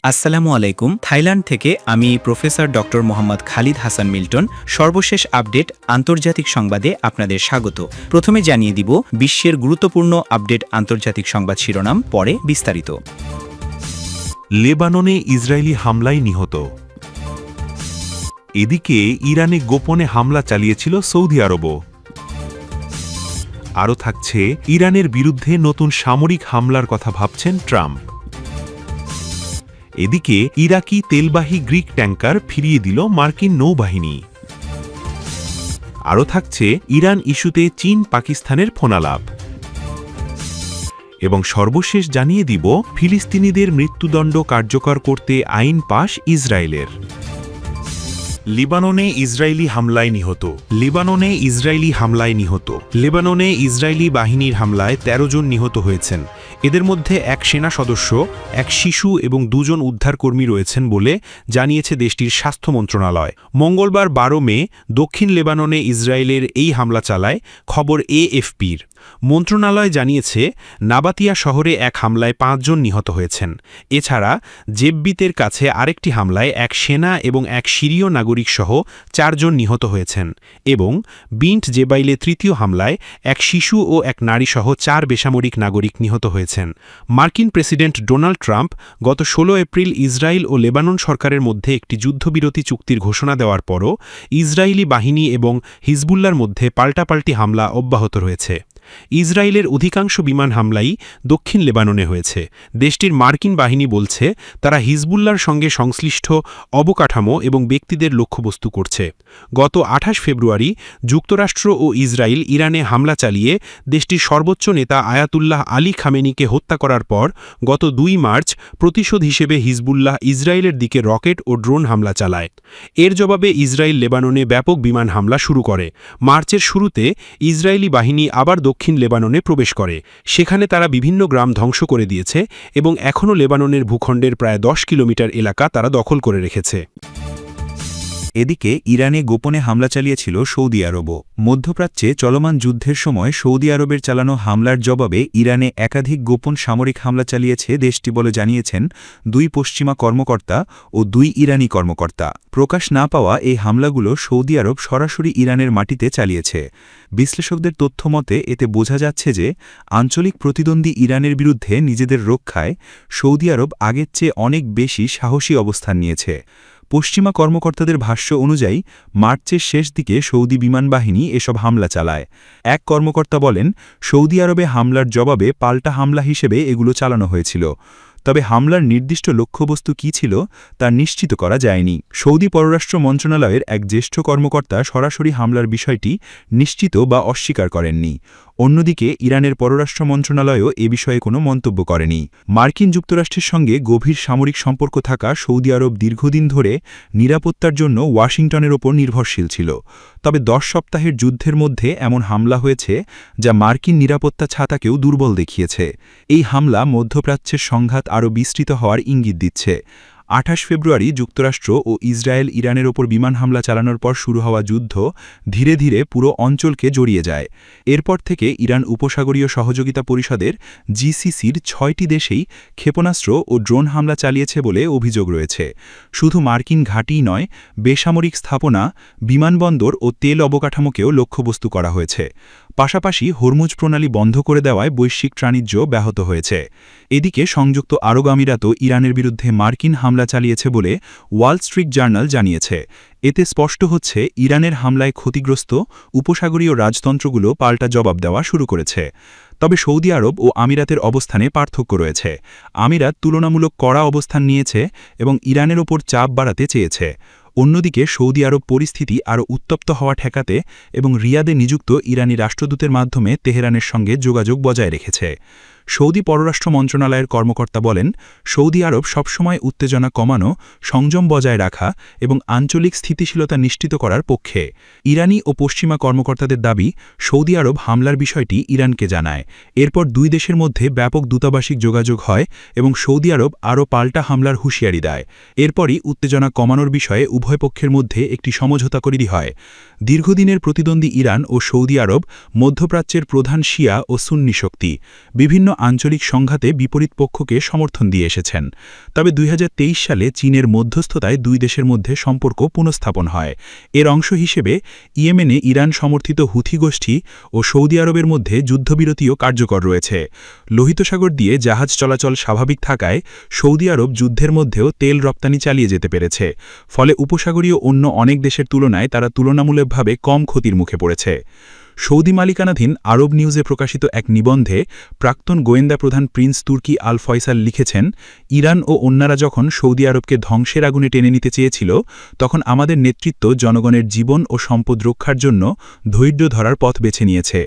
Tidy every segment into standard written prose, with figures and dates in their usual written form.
আসসালামু আলাইকুম। থাইল্যান্ড থেকে আমি professor doctor Mohammad Khalid Hasan Milton. সর্বশেষ আপডেট আন্তর্জাতিক সংবাদে আপনাদের স্বাগত। প্রথমে জানিয়ে দিব বিশ্বের গুরুত্বপূর্ণ আপডেট আন্তর্জাতিক সংবাদ শিরোনাম, পরে বিস্তারিত। লেবাননে ইসরায়েলি হামলায় নিহত। এদিকে ইরানে গোপনে হামলা চালিয়েছিল সৌদি আরবও। আরও থাকছে ইরানের বিরুদ্ধে নতুন সামরিক হামলার কথা ভাবছেন ট্রাম্প। এদিকে ইরাকি তেলবাহী গ্রিক ট্যাঙ্কার ফিরিয়ে দিল মার্কিন নৌবাহিনী। আরও থাকছে ইরান ইস্যুতে চীন পাকিস্তানের ফোনালাপ। এবং সর্বশেষ জানিয়ে দিব ফিলিস্তিনিদের মৃত্যুদণ্ড কার্যকর করতে আইন পাশ ইসরায়েলের। লেবাননে ইসরায়েলি হামলায় নিহত। লেবাননে ইসরায়েলি বাহিনীর হামলায় ১৩ জন নিহত হয়েছেন। এদের মধ্যে এক সেনা সদস্য, এক শিশু এবং ২ জন উদ্ধারকর্মী রয়েছেন বলে জানিয়েছে দেশটির স্বাস্থ্য মন্ত্রণালয়। মঙ্গলবার ১২ মে দক্ষিণ লেবাননে ইসরায়েলের এই হামলা চালায়, খবর এএফপির। মন্ত্রণালয় জানিয়েছে নাবাতিয়া শহরে এক হামলায় ৫ জন নিহত হয়েছেন। এছাড়া জেব্বিতের কাছে আরেকটি হামলায় এক সেনা এবং এক সিরীয় নাগরিক সহ ৪ জন নিহত হয়েছেন এবং বিন্ট জেবাইলে তৃতীয় হামলায় এক শিশু ও এক নারীসহ ৪ বেসামরিক নাগরিক নিহত হয়েছেন। মার্কিন প্রেসিডেন্ট ডোনাল্ড ট্রাম্প গত ১৬ এপ্রিল ইসরায়েল ও লেবানন সরকারের মধ্যে একটি যুদ্ধবিরতি চুক্তির ঘোষণা দেওয়ার পরও ইসরায়েলি বাহিনী এবং হিজবুল্লার মধ্যে পাল্টাপাল্টি হামলা অব্যাহত রয়েছে। ইসরায়েলের অধিকাংশ বিমান হামলাই দক্ষিণ লেবাননে হয়েছে। দেশটির মার্কিন বাহিনী বলছে তারা হিজবুল্লার সঙ্গে সংশ্লিষ্ট অবকাঠামো এবং ব্যক্তিদের লক্ষ্যবস্তু করছে। গত ২৮ ফেব্রুয়ারি যুক্তরাষ্ট্র ও ইসরায়েল ইরানে হামলা চালিয়ে দেশটির সর্বোচ্চ নেতা আয়াতুল্লাহ আলী খামেনিকে হত্যা করার পর গত ২ মার্চ প্রতিশোধ হিসেবে হিজবুল্লাহ ইসরায়েলের দিকে রকেট ও ড্রোন হামলা চালায়। এর জবাবে ইসরায়েল লেবাননে ব্যাপক বিমান হামলা শুরু করে। মার্চের শুরুতে ইসরায়েলি বাহিনী আবার দক্ষিণ লেবাননে প্রবেশ করে। সেখানে তারা বিভিন্ন গ্রাম ধ্বংস করে দিয়েছে এবং এখনও লেবাননের ভূখণ্ডের প্রায় ১০ কিলোমিটার এলাকা তারা দখল করে রেখেছে। এদিকে ইরানে গোপনে হামলা চালিয়েছিল সৌদি আরবও। মধ্যপ্রাচ্যে চলমান যুদ্ধের সময় সৌদি আরবের চালানো হামলার জবাবে ইরানে একাধিক গোপন সামরিক হামলা চালিয়েছে দেশটি বলে জানিয়েছেন ২ পশ্চিমা কর্মকর্তা ও ২ ইরানি কর্মকর্তা। প্রকাশ না পাওয়া এই হামলাগুলো সৌদি আরব সরাসরি ইরানের মাটিতে চালিয়েছে। বিশ্লেষকদের তথ্যমতে এতে বোঝা যাচ্ছে যে আঞ্চলিক প্রতিদ্বন্দ্বী ইরানের বিরুদ্ধে নিজেদের রক্ষায় সৌদি আরব আগের চেয়ে অনেক বেশি সাহসী অবস্থান নিয়েছে। পশ্চিমা কর্মকর্তাদের ভাষ্য অনুযায়ী মার্চের শেষ দিকে সৌদি বিমান বাহিনী এসব হামলা চালায়। এক কর্মকর্তা বলেন, সৌদি আরবে হামলার জবাবে পাল্টা হামলা হিসেবে এগুলো চালানো হয়েছিল। তবে হামলার নির্দিষ্ট লক্ষ্যবস্তু কী ছিল তা নিশ্চিত করা যায়নি। সৌদি পররাষ্ট্র মন্ত্রণালয়ের এক জ্যেষ্ঠ কর্মকর্তা সরাসরি হামলার বিষয়টি নিশ্চিত বা অস্বীকার করেননি। অন্যদিকে ইরানের পররাষ্ট্র মন্ত্রণালয়ও এ বিষয়ে কোনো মন্তব্য করেনি। মার্কিন যুক্তরাষ্ট্রের সঙ্গে গভীর সামরিক সম্পর্ক থাকা সৌদি আরব দীর্ঘদিন ধরে নিরাপত্তার জন্য ওয়াশিংটনের ওপর নির্ভরশীল ছিল। তবে ১০ সপ্তাহের যুদ্ধের মধ্যে এমন হামলা হয়েছে যা মার্কিন নিরাপত্তা ছাতাকেও দুর্বল দেখিয়েছে। এই হামলা মধ্যপ্রাচ্যের সংঘাত আরও বিস্তৃত হওয়ার ইঙ্গিত দিচ্ছে। ২৮ ফেব্রুয়ারি যুক্তরাষ্ট্র ও ইসরায়েল ইরানের ওপর বিমান হামলা চালানোর পর শুরু হওয়া যুদ্ধ ধীরে ধীরে পুরো অঞ্চলকে জড়িয়ে যায়। এরপর থেকে ইরান উপসাগরীয় সহযোগিতা পরিষদের জিসিসির ৬টি দেশেই ক্ষেপণাস্ত্র ও ড্রোন হামলা চালিয়েছে বলে অভিযোগ রয়েছে। শুধু মার্কিন ঘাঁটিই নয়, বেসামরিক স্থাপনা, বিমানবন্দর ও তেল অবকাঠামোকেও লক্ষ্যবস্তু করা হয়েছে। পাশাপাশি হরমুজ প্রণালী বন্ধ করে দেওয়ায় বৈশ্বিক বাণিজ্য ব্যাহত হয়েছে। এদিকে সংযুক্ত আরব আমিরাতও ইরানের বিরুদ্ধে মার্কিন হামলা চালিয়েছে বলে ওয়াল স্ট্রিট জার্নাল জানিয়েছে। এতে স্পষ্ট হচ্ছে ইরানের হামলায় ক্ষতিগ্রস্ত উপসাগরীয় রাজতন্ত্রগুলো পাল্টা জবাব দেওয়া শুরু করেছে। তবে সৌদি আরব ও আমিরাতের অবস্থানে পার্থক্য রয়েছে। আমিরাত তুলনামূলক কড়া অবস্থান নিয়েছে এবং ইরানের ওপর চাপ বাড়াতে চেয়েছে। অন্যদিকে সৌদি আরব পরিস্থিতি আরও উত্তপ্ত হওয়া ঠেকাতে এবং রিয়াদে নিযুক্ত ইরানি রাষ্ট্রদূতের মাধ্যমে তেহরানের সঙ্গে যোগাযোগ বজায় রেখেছে। সৌদি পররাষ্ট্র মন্ত্রণালয়ের কর্মকর্তা বলেন, সৌদি আরব সবসময় উত্তেজনা কমানো, সংযম বজায় রাখা এবং আঞ্চলিক স্থিতিশীলতা নিশ্চিত করার পক্ষে। ইরানি ও পশ্চিমা কর্মকর্তাদের দাবি, সৌদি আরব হামলার বিষয়টি ইরানকে জানায়। এরপর ২ দেশের মধ্যে ব্যাপক দূতাবাসিক যোগাযোগ হয় এবং সৌদি আরব আরও পাল্টা হামলার হুঁশিয়ারি দেয়। এরপরই উত্তেজনা কমানোর বিষয়ে উভয় পক্ষের মধ্যে একটি সমঝোতা তৈরি হয়। দীর্ঘদিনের প্রতিদ্বন্দ্বী ইরান ও সৌদি আরব মধ্যপ্রাচ্যের প্রধান শিয়া ও সুন্নি শক্তি। বিভিন্ন আঞ্চলিক সংঘাতে বিপরীত পক্ষকে সমর্থন দিয়ে এসেছেন। তবে 2023 সালে চীনের মধ্যস্থতায় দুই দেশের মধ্যে সম্পর্ক পুনঃস্থাপন হয়। এর অংশ হিসেবে ইয়েমেনে ইরান সমর্থিত হুথি গোষ্ঠী ও সৌদি আরবের মধ্যে যুদ্ধবিরতিও কার্যকর রয়েছে। লোহিত সাগর দিয়ে জাহাজ চলাচল স্বাভাবিক থাকায় সৌদি আরব যুদ্ধের মধ্যেও তেল রপ্তানি চালিয়ে যেতে পেরেছে। ফলে উপসাগরীয় অন্য অনেক দেশের তুলনায় তারা তুলনামূলকভাবে কম ক্ষতির মুখে পড়েছে। সৌদি মালিকানাধীন আরব নিউজে প্রকাশিত এক নিবন্ধে প্রাক্তন গোয়েন্দা প্রধান প্রিন্স তুর্কি আল ফয়সাল লিখেছেন, ইরান ও অন্যরা যখন সৌদি আরবকে ধ্বংসের আগুনে টেনে নিতে চেয়েছিল, তখন আমাদের নেতৃত্ব জনগণের জীবন ও সম্পদ রক্ষার জন্য ধৈর্য ধরার পথ বেছে নিয়েছে।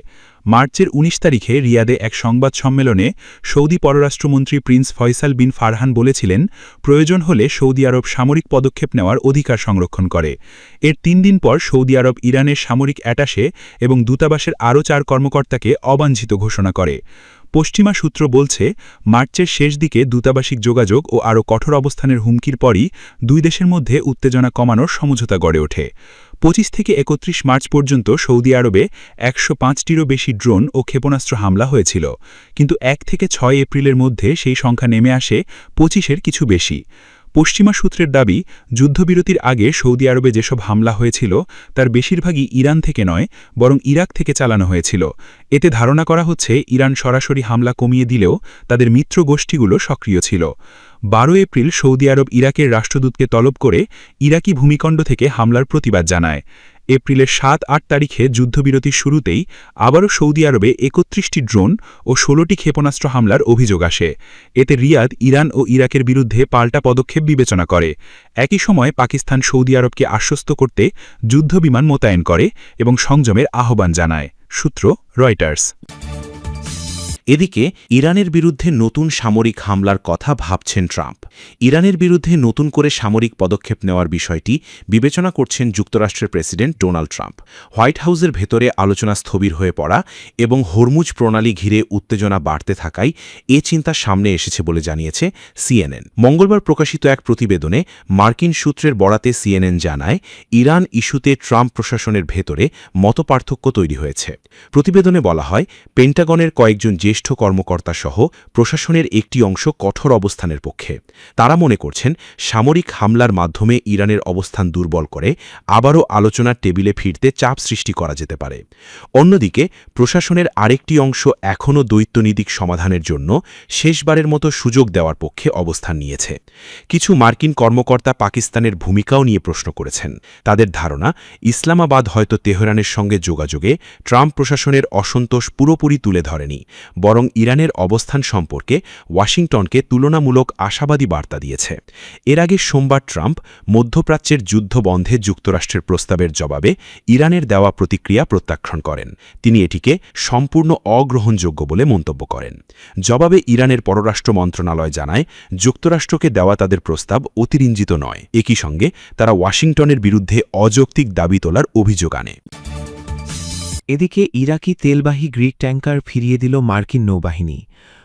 মার্চের ১৯ তারিখে রিয়াদে এক সংবাদ সম্মেলনে সৌদি পররাষ্ট্রমন্ত্রী প্রিন্স ফয়সাল বিন ফারহান বলেছিলেন, প্রয়োজন হলে সৌদি আরব সামরিক পদক্ষেপ নেওয়ার অধিকার সংরক্ষণ করে। এর ৩ দিন পর সৌদি আরব ইরানের সামরিক অ্যাটাশে এবং দূতাবাসের আরও ৪ কর্মকর্তাকে অবাঞ্ছিত ঘোষণা করে। পশ্চিমা সূত্র বলছে, মার্চের শেষ দিকে দূতাবাসিক যোগাযোগ ও আরও কঠোর অবস্থানের হুমকির পরই দুই দেশের মধ্যে উত্তেজনা কমানোর সমঝোতা গড়ে ওঠে। ২৫ থেকে ৩১ মার্চ পর্যন্ত সৌদি আরবে ১০৫টিরও বেশি ড্রোন ও ক্ষেপণাস্ত্র হামলা হয়েছিল, কিন্তু ১ থেকে ৬ এপ্রিলের মধ্যে সেই সংখ্যা নেমে আসে ২৫-এর কিছু বেশি। পশ্চিমা সূত্রের দাবি, যুদ্ধবিরতির আগে সৌদি আরবে যেসব হামলা হয়েছিল তার বেশিরভাগই ইরান থেকে নয়, বরং ইরাক থেকে চালানো হয়েছিল। এতে ধারণা করা হচ্ছে ইরান সরাসরি হামলা কমিয়ে দিলেও তাদের মিত্র গোষ্ঠীগুলো সক্রিয় ছিল। ১২ এপ্রিল সৌদি আরব ইরাকের রাষ্ট্রদূতকে তলব করে ইরাকি ভূমিকণ্ড থেকে হামলার প্রতিবাদ জানায়। এপ্রিলের ৭-৮ তারিখে যুদ্ধবিরতির শুরুতেই আবারও সৌদি আরবে ৩১টি ড্রোন ও ১৬টি ক্ষেপণাস্ত্র হামলার অভিযোগ আসে। এতে রিয়াদ ইরান ও ইরাকের বিরুদ্ধে পাল্টা পদক্ষেপ বিবেচনা করে। একই সময় পাকিস্তান সৌদি আরবকে আশ্বস্ত করতে যুদ্ধবিমান মোতায়েন করে এবং সংযমের আহ্বান জানায়। সূত্র রয়টার্স। এদিকে ইরানের বিরুদ্ধে নতুন সামরিক হামলার কথা ভাবছেন ট্রাম্প। ইরানের বিরুদ্ধে নতুন করে সামরিক পদক্ষেপ নেওয়ার বিষয়টি বিবেচনা করছেন যুক্তরাষ্ট্রের প্রেসিডেন্ট ডোনাল্ড ট্রাম্প। হোয়াইট হাউসের ভেতরে আলোচনা স্থবির হয়ে পড়া এবং হরমুজ প্রণালী ঘিরে উত্তেজনা বাড়তে থাকায় এ চিন্তা সামনে এসেছে বলে জানিয়েছে সিএনএন। মঙ্গলবার প্রকাশিত এক প্রতিবেদনে মার্কিন সূত্রের বরাতে সিএনএন জানায়, ইরান ইস্যুতে ট্রাম্প প্রশাসনের ভেতরে মতপার্থক্য তৈরি হয়েছে। প্রতিবেদনে বলা হয়, পেন্টাগনের কয়েকজন জ্যেষ্ঠ কর্মকর্তা সহ প্রশাসনের একটি অংশ কঠোর অবস্থানের পক্ষে। তারা মনে করছেন, সামরিক হামলার মাধ্যমে ইরানের অবস্থান দুর্বল করে আবারও আলোচনার টেবিলে ফিরতে চাপ সৃষ্টি করা যেতে পারে। অন্যদিকে প্রশাসনের আরেকটি অংশ এখনও দ্বৈতনীতিক সমাধানের জন্য শেষবারের মতো সুযোগ দেওয়ার পক্ষে অবস্থান নিয়েছে। কিছু মার্কিন কর্মকর্তা পাকিস্তানের ভূমিকাও নিয়ে প্রশ্ন করেছেন। তাদের ধারণা, ইসলামাবাদ হয়তো তেহরানের সঙ্গে যোগাযোগে ট্রাম্প প্রশাসনের অসন্তোষ পুরোপুরি তুলে ধরেনি, বরং ইরানের অবস্থান সম্পর্কে ওয়াশিংটনকে তুলনামূলক আশাবাদী বার্তা দিয়েছে। এর আগে সোমবার ট্রাম্প মধ্যপ্রাচ্যের যুদ্ধ বন্ধে যুক্তরাষ্ট্রের প্রস্তাবের জবাবে ইরানের দেওয়া প্রতিক্রিয়া প্রত্যাখ্যান করেন। তিনি এটিকে সম্পূর্ণ অগ্রহণযোগ্য বলে মন্তব্য করেন। জবাবে ইরানের পররাষ্ট্র মন্ত্রণালয় জানায়, যুক্তরাষ্ট্রকে দেওয়া তাদের প্রস্তাব অতিরঞ্জিত নয়। একই সঙ্গে তারা ওয়াশিংটনের বিরুদ্ধে অযৌক্তিক দাবি তোলার অভিযোগ আনে। এদিকে ইরাকি তেলবাহী গ্রিক ট্যাঙ্কার ফিরিয়ে দিল মার্কিন নৌবাহিনী।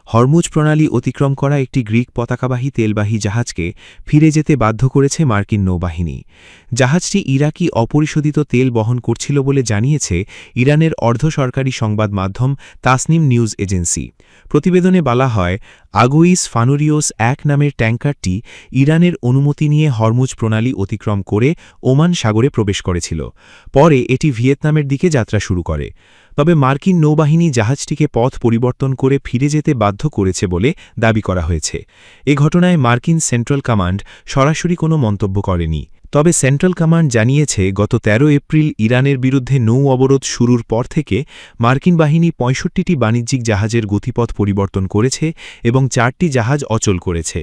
হরমুজ প্রণালী অতিক্রম করা একটি গ্রিক পতাকাবাহী তেলবাহী জাহাজকে ফিরে যেতে বাধ্য করেছে মার্কিন নৌবাহিনী। জাহাজটি ইরাকি অপরিশোধিত তেল বহন করছিল বলে জানিয়েছে ইরানের অর্ধসরকারি সংবাদ মাধ্যম তাসনিম নিউজ এজেন্সি। প্রতিবেদনে বলা হয়, আগুইস ফানুরিওস ১ নামের ট্যাঙ্কারটি ইরানের অনুমতি নিয়ে হরমুজ প্রণালী অতিক্রম করে ওমান সাগরে প্রবেশ করেছিল। পরে এটি ভিয়েতনামের দিকে যাত্রা শুরু করে। তবে মার্কিন নৌবাহিনী জাহাজটিকে পথ পরিবর্তন করে ফিরে যেতে বাধ্য করেছে বলে দাবি করা হয়েছে। এ ঘটনায় মার্কিন সেন্ট্রাল কমান্ড সরাসরি কোনো মন্তব্য করেনি। তবে সেন্ট্রাল কমান্ড জানিয়েছে, গত ১৩ এপ্রিল ইরানের বিরুদ্ধে নৌ অবরোধ শুরুর পর থেকে মার্কিন বাহিনী ৬৫টি বাণিজ্যিক জাহাজের গতিপথ পরিবর্তন করেছে এবং ৪টি জাহাজ অচল করেছে।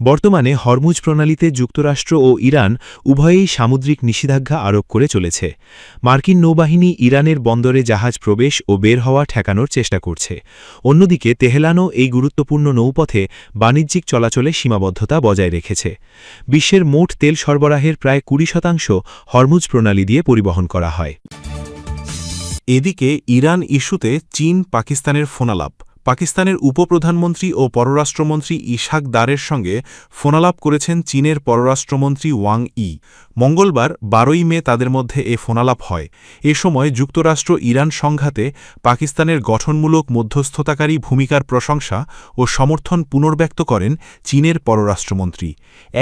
বর্তমানে হরমুজ প্রণালীতে যুক্তরাষ্ট্র ও ইরান উভয়েই সামুদ্রিক নিষেধাজ্ঞা আরোপ করে চলেছে। মার্কিন নৌবাহিনী ইরানের বন্দরে জাহাজ প্রবেশ ও বের হওয়া ঠেকানোর চেষ্টা করছে। অন্যদিকে তেহরানও এই গুরুত্বপূর্ণ নৌপথে বাণিজ্যিক চলাচলে সীমাবদ্ধতা বজায় রেখেছে। বিশ্বের মোট তেল সরবরাহের প্রায় ২০% হরমুজ প্রণালী দিয়ে পরিবহন করা হয়। এদিকে ইরান ইস্যুতে চীন পাকিস্তানের ফোনালাপ, পাকিস্তানের উপপ্রধানমন্ত্রী ও পররাষ্ট্রমন্ত্রী ইশাক দারের সঙ্গে ফোনালাপ করেছেন চীনের পররাষ্ট্রমন্ত্রী ওয়াং ই। মঙ্গলবার 12ই মে তাদের মধ্যে এ ফোনালাপ হয়। এ সময় যুক্তরাষ্ট্র ইরান সংঘাতে পাকিস্তানের গঠনমূলক মধ্যস্থতাকারী ভূমিকার প্রশংসা ও সমর্থন পুনর্ব্যক্ত করেন চীনের পররাষ্ট্রমন্ত্রী।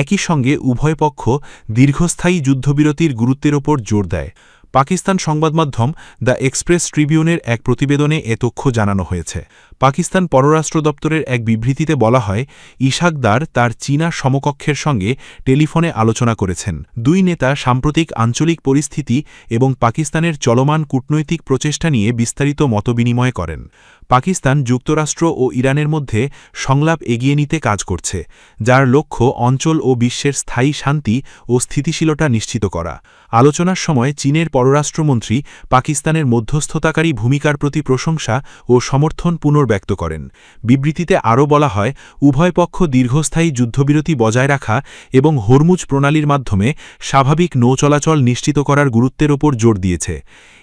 একই সঙ্গে উভয় পক্ষ দীর্ঘস্থায়ী যুদ্ধবিরতির গুরুত্বের ওপর জোর দেয়। পাকিস্তান সংবাদমাধ্যম দ্য এক্সপ্রেস ট্রিবিউনের এক প্রতিবেদনে এ তথ্য জানানো হয়েছে। পাকিস্তান পররাষ্ট্র দপ্তরের এক বিবৃতিতে বলা হয়, ইশাক দার তার চীনা সমকক্ষের সঙ্গে টেলিফোনে আলোচনা করেছেন। দুই নেতা সাম্প্রতিক আঞ্চলিক পরিস্থিতি এবং পাকিস্তানের চলমান কূটনৈতিক প্রচেষ্টা নিয়ে বিস্তারিত মতবিনিময় করেন। পাকিস্তান যুক্তরাষ্ট্র ও ইরানের মধ্যে সংলাপ এগিয়ে নিতে কাজ করছে, যার লক্ষ্য অঞ্চল ও বিশ্বের স্থায়ী শান্তি ও স্থিতিশীলতা নিশ্চিত করা। আলোচনার সময় চীনের পররাষ্ট্রমন্ত্রী পাকিস্তানের মধ্যস্থতাকারী ভূমিকার প্রতি প্রশংসা ও সমর্থন পুনর্ব্যক্ত করেন। বিবৃতিতে আরও বলা হয়, উভয় পক্ষ দীর্ঘস্থায়ী যুদ্ধবিরতি বজায় রাখা এবং হরমুজ প্রণালীর মাধ্যমে স্বাভাবিক নৌ চলাচল নিশ্চিত করার গুরুত্বের ওপর জোর দিয়েছে।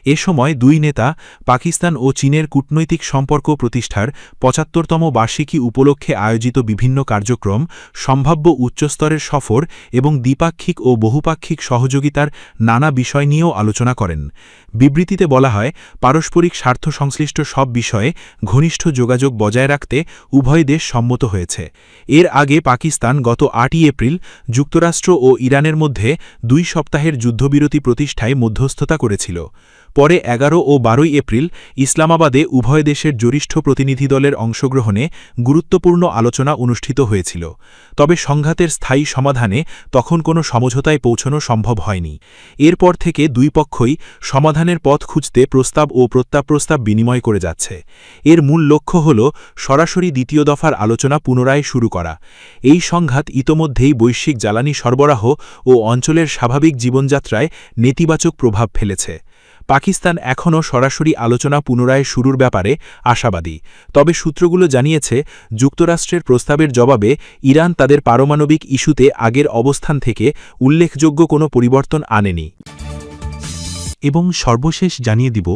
এ সময় দুই নেতা পাকিস্তান ও চীনের কূটনৈতিক সম্পর্ক প্রতিষ্ঠার ৭৫তম বার্ষিকী উপলক্ষে আয়োজিত বিভিন্ন কার্যক্রম, সম্ভাব্য উচ্চস্তরের সফর এবং দ্বিপাক্ষিক ও বহুপাক্ষিক সহযোগিতার নানা বিষয় নিয়েও আলোচনা করেন। বিবৃতিতে বলা হয়, পারস্পরিক স্বার্থ সংশ্লিষ্ট সব বিষয়ে ঘনিষ্ঠ যোগাযোগ বজায় রাখতে উভয় দেশ সম্মত হয়েছে। এর আগে পাকিস্তান গত ৮ই এপ্রিল যুক্তরাষ্ট্র ও ইরানের মধ্যে ২ সপ্তাহের যুদ্ধবিরতি প্রতিষ্ঠায় মধ্যস্থতা করেছিল। পরে ১১ ও ১২ই এপ্রিল ইসলামাবাদে উভয় দেশের জ্যেষ্ঠ প্রতিনিধি দলের অংশগ্রহণে গুরুত্বপূর্ণ আলোচনা অনুষ্ঠিত হয়েছিল। তবে সংঘাতের স্থায়ী সমাধানে তখন কোনো সমঝোতায় পৌঁছানো সম্ভব হয়নি। এরপর থেকে দুই পক্ষই সমাধানের পথ খুঁজতে প্রস্তাব ও প্রত্যাপ্রস্তাব বিনিময় করে যাচ্ছে। এর মূল লক্ষ্য হল সরাসরি দ্বিতীয় দফার আলোচনা পুনরায় শুরু করা। এই সংঘাত ইতোমধ্যেই বৈশ্বিক জ্বালানি সরবরাহ ও অঞ্চলের স্বাভাবিক জীবনযাত্রায় নেতিবাচক প্রভাব ফেলেছে। পাকিস্তান এখনও সরাসরি আলোচনা পুনরায় শুরুর ব্যাপারে আশাবাদী। তবে সূত্রগুলো জানিয়েছে, যুক্তরাষ্ট্রের প্রস্তাবের জবাবে ইরান তাদের পারমাণবিক ইস্যুতে আগের অবস্থান থেকে উল্লেখযোগ্য কোনো পরিবর্তন আনেনি। এবং সর্বশেষ জানিয়ে দিব,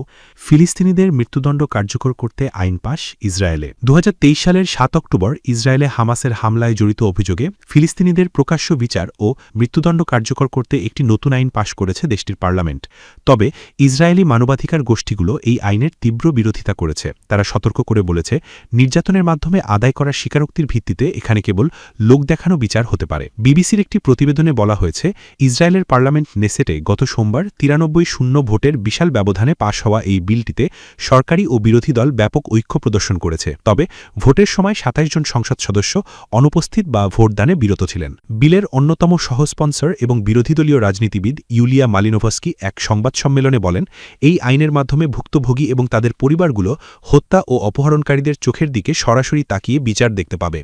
ফিলিস্তিনিদের মৃত্যুদণ্ড কার্যকর করতে আইন পাশ ইসরায়েলে। ২০২৩ সালের ৭ অক্টোবর ইসরায়েলে হামাসের হামলায় জড়িত অভিযোগে ফিলিস্তিনিদের প্রকাশ্য বিচার ও মৃত্যুদণ্ড কার্যকর করতে একটি নতুন আইন পাশ করেছে দেশটির পার্লামেন্ট। তবে ইসরায়েলি মানবাধিকার গোষ্ঠীগুলো এই আইনের তীব্র বিরোধিতা করেছে। তারা সতর্ক করে বলেছে, নির্যাতনের মাধ্যমে আদায় করা স্বীকারোক্তির ভিত্তিতে এখানে কেবল লোক দেখানো বিচার হতে পারে। বিবিসির একটি প্রতিবেদনে বলা হয়েছে, ইসরায়েলের পার্লামেন্ট নেসেটে গত সোমবার ৯৩-০ ভোটের বিশাল ব্যবধানে পাশ হওয়া এই বিলটিতে সরকারি ও বিরোধী দল ব্যাপক ঐক্য প্রদর্শন করেছে। তবে ভোটের সময় ২৭ জন সংসদ সদস্য অনুপস্থিত বা ভোটদানে বিরত ছিলেন। বিলের অন্যতম সহ-স্পন্সর এবং বিরোধী দলীয় রাজনীতিবিদ ইউলিয়া মালিনোভস্কি এক সংবাদ সম্মেলনে বলেন, এই আইনের মাধ্যমে ভুক্তভোগী এবং তাদের পরিবারগুলো হত্যা ও অপহরণকারীদের চোখের দিকে সরাসরি তাকিয়ে বিচার দেখতে পাবে।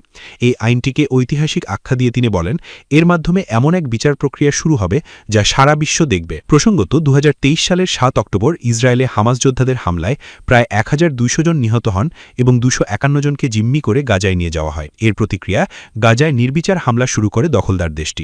এই আইনটিকে ঐতিহাসিক আখ্যা দিয়ে তিনি বলেন, এর মাধ্যমে এমন এক বিচার প্রক্রিয়া শুরু হবে যা সারা বিশ্ব দেখবে। প্রসঙ্গত, ২০২৩ সালের ৭ অক্টোবর ইসরায়েলে হামাস যোদ্ধাদের হামলায় প্রায় ১,২০০ জন নিহত হন এবং ২৫১ জনকে জিম্মি করে গাজায় নিয়ে যাওয়া হয়। এর প্রতিক্রিয়া গাজায় নির্বিচার হামলা শুরু করে দখলদার দেশটি।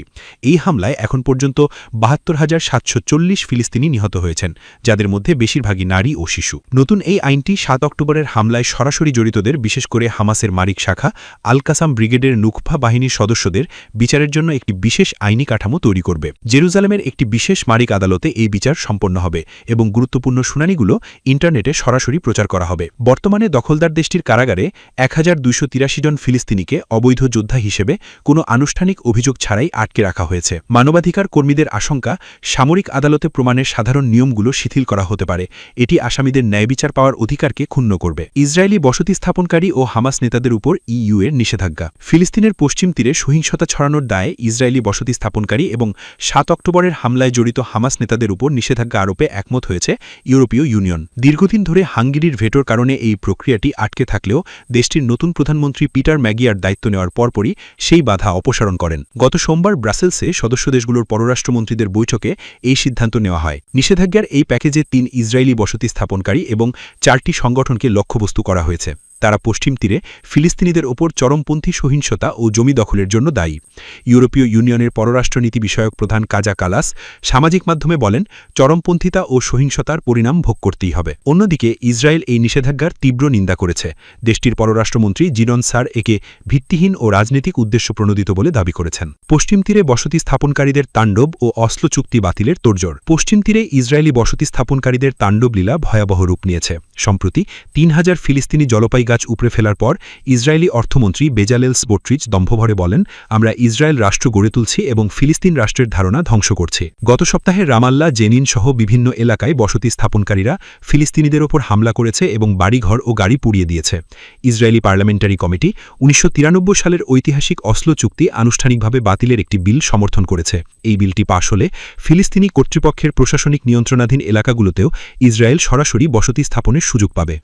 এই হামলায় এখন পর্যন্ত ৭২,৭৪০ ফিলিস্তিনি নিহত হয়েছেন, যাদের মধ্যে বেশিরভাগই নারী ও শিশু। নতুন এই আইনটি ৭ অক্টোবরের হামলায় সরাসরি জড়িতদের, বিশেষ করে হামাসের মারিক শাখা আল কাসাম ব্রিগেডের নুকফা বাহিনীর সদস্যদের বিচারের জন্য একটি বিশেষ আইনি কাঠামো তৈরি করবে। জেরুজালেমের একটি বিশেষ মারিক আদালতে এই বিচার সম্পন্ন হবে এবং গুরুত্বপূর্ণ শুনানিগুলো ইন্টারনেটে সরাসরি প্রচার করা হবে। বর্তমানে দখলদার দেশটির কারাগারে ১,২৮৩ জন ফিলিস্তিনিকে অবৈধ যোদ্ধা হিসেবে কোনো আনুষ্ঠানিক অভিযোগ ছাড়াই আটকে রাখা হয়েছে। মানবাধিকার কর্মীদের আশঙ্কা, সামরিক আদালতে প্রমাণের সাধারণ নিয়মগুলো শিথিল করা হতে পারে। এটি আসামিদের ন্যায়বিচার পাওয়ার অধিকারকে ক্ষুণ্ণ করবে। ইসরায়েলি বসতি স্থাপনকারী ও হামাস নেতাদের উপর ইইউ এর নিষেধাজ্ঞা। ফিলিস্তিনের পশ্চিম তীরে সহিংসতা ছড়ানোর দায়ে ইসরায়েলি বসতি স্থাপনকারী এবং ৭ অক্টোবরের হামলায় জড়িত হামাস নেতাদের উপর নিষেধাজ্ঞা আরোপে একমত হয়েছে ইউরোপীয় ইউনিয়ন। দীর্ঘদিন ধরে হাঙ্গেরির ভেটোর কারণে এই প্রক্রিয়াটি আটকে থাকলেও দেশটির নতুন প্রধানমন্ত্রী পিটার ম্যাগিয়ার দায়িত্ব নেওয়ার পরপরই সেই বাধা অপসারণ করেন। গত সোমবার ব্রাসেলসে সদস্য দেশগুলোর পররাষ্ট্রমন্ত্রীদের বৈঠকে এই সিদ্ধান্ত নেওয়া হয়। নিষেধাজ্ঞার এই প্যাকেজে ৩ ইসরায়েলি বসতি স্থাপনকারী এবং ৪টি সংগঠনকে লক্ষ্যবস্তু করা হয়েছে। তারা পশ্চিম তীরে ফিলিস্তিনিদের ওপর চরমপন্থী সহিংসতা ও জমি দখলের জন্য দায়ী। ইউরোপীয় ইউনিয়নের পররাষ্ট্রনীতি বিষয়ক প্রধান কাজা কালাস সামাজিক মাধ্যমে বলেন, চরমপন্থিতা ও সহিংসতার পরিণাম ভোগ করতেই হবে। অন্যদিকে ইসরায়েল এই নিষেধাজ্ঞার তীব্র নিন্দা করেছে। দেশটির পররাষ্ট্রমন্ত্রী জিডন সার একে ভিত্তিহীন ও রাজনৈতিক উদ্দেশ্য প্রণোদিত বলে দাবি করেছেন। পশ্চিম তীরে বসতি স্থাপনকারীদের তাণ্ডব ও অস্ত্র চুক্তি বাতিলের তোড়জোড়। পশ্চিম তীরে ইসরায়েলি বসতি স্থাপনকারীদের তাণ্ডবলীলা ভয়াবহ রূপ নিয়েছে। সম্প্রতি ৩,০০০ ফিলিস্তিনি জলপাই গাছ উপড়ে ফেলার পর ইসরায়েলি অর্থমন্ত্রী বেজালেল স্মোট্রিচ দম্ভভরে বলেন, আমরা ইসরায়েল রাষ্ট্র গড়ে তুলছি এবং ফিলিস্তিন রাষ্ট্রের ধারণা ধ্বংস করছি। গত সপ্তাহে রামাল্লা, জেনিন সহ বিভিন্ন এলাকায় বসতি স্থাপনকারীরা ফিলিস্তিনিদের ওপর হামলা করেছে এবং বাড়িঘর ও গাড়ি পুড়িয়ে দিয়েছে। ইসরায়েলি পার্লামেন্টারি কমিটি ১৯৯৩ সালের ঐতিহাসিক অসলো চুক্তি আনুষ্ঠানিকভাবে বাতিলের একটি বিল সমর্থন করেছে। এই বিলটি পাশ হলে ফিলিস্তিনি কর্তৃপক্ষের প্রশাসনিক নিয়ন্ত্রণাধীন এলাকাগুলোতেও ইসরায়েল সরাসরি বসতি স্থাপনের সুযোগ পাবে।